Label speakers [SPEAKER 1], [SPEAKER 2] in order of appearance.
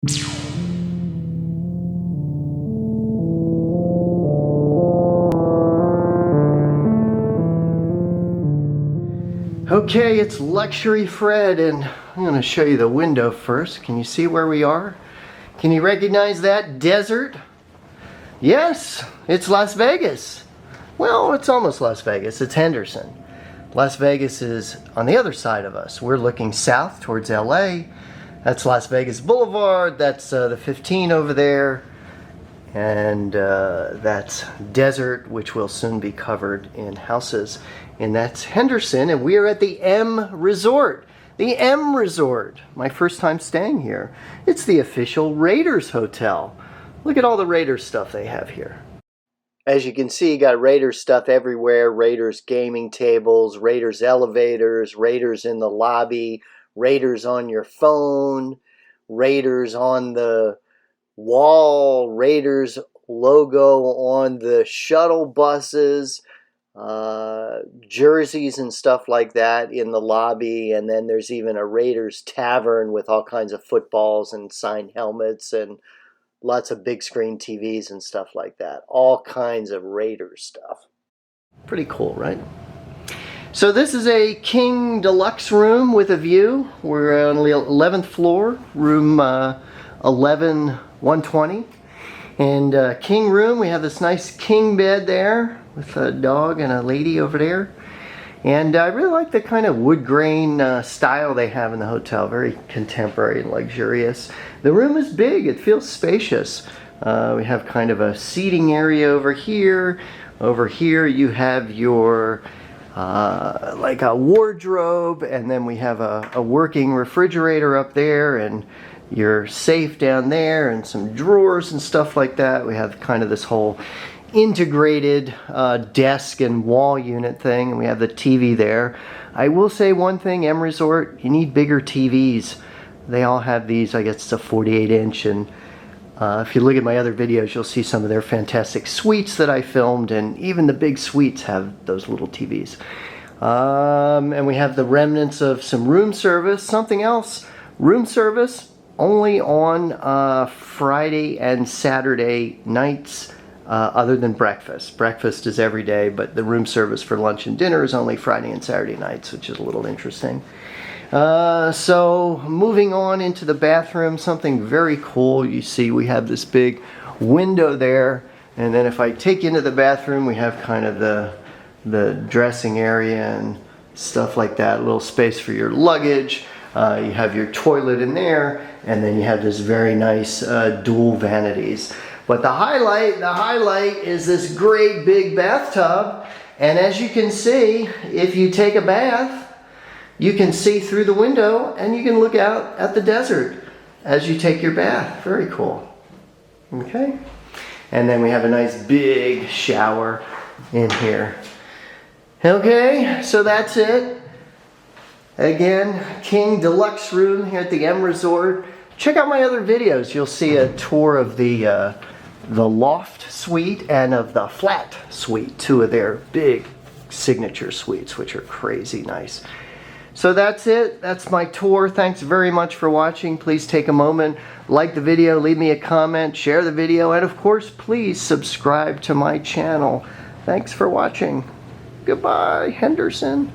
[SPEAKER 1] Okay, it's Luxury Fred, and I'm going to show you the window first. Can you see where we are? Can you recognize that desert? Yes, it's Las Vegas. Well, it's almost Las Vegas. It's Henderson. Las Vegas is on the other side of us. We're looking south towards LA. That's Las Vegas Boulevard. That's the 15 over there. And that's desert, which will soon be covered in houses. And that's Henderson, and we are at the M Resort. The M Resort. My first time staying here. It's the official Raiders hotel. Look at all the Raiders stuff they have here. As you can see, you got Raiders stuff everywhere. Raiders gaming tables, Raiders elevators, Raiders in the lobby, Raiders on your phone, Raiders on the wall, Raiders logo on the shuttle buses, jerseys and stuff like that in the lobby. And then there's even a Raiders Tavern with all kinds of footballs and signed helmets and lots of big screen TVs and stuff like that. All kinds of Raiders stuff. Pretty cool, right? So this is a king deluxe room with a view. We're on the 11th floor, room 11120. And king room, we have this nice king bed there with a dog and a lady over there. And I really like the kind of wood grain style they have in the hotel. Very contemporary and luxurious. The room is big. It feels spacious. We have kind of a seating area over here. Over here you have your like a wardrobe, and then we have a working refrigerator up there, and your safe down there, and some drawers and stuff like that. We have kind of this whole integrated desk and wall unit thing, and we have the TV there. I will say one thing, M Resort, you need bigger TVs. They all have these. I guess it's a 48-inch, and if you look at my other videos, you'll see some of their fantastic suites that I filmed, and even the big suites have those little TVs. And we have the remnants of some room service. Something else, room service only on Friday and Saturday nights, other than breakfast. Breakfast is every day, but the room service for lunch and dinner is only Friday and Saturday nights, which is a little interesting. So moving on into the bathroom, something very cool. You see we have this big window there, and then if I take you into the bathroom, we have kind of the dressing area and stuff like that. A little space for your luggage. You have your toilet in there, and then you have this very nice dual vanities. But the highlight is this great big bathtub. And as you can see, if you take a bath, you can see through the window and you can look out at the desert as you take your bath. Very cool. Okay. And then we have a nice big shower in here. Okay, so that's it. Again, king deluxe room here at the M Resort. Check out my other videos. You'll see a tour of the loft suite and of the flat suite, two of their big signature suites, which are crazy nice. So that's it. That's my tour. Thanks very much for watching. Please take a moment, like the video, leave me a comment, share the video, and of course, please subscribe to my channel. Thanks for watching. Goodbye, Henderson.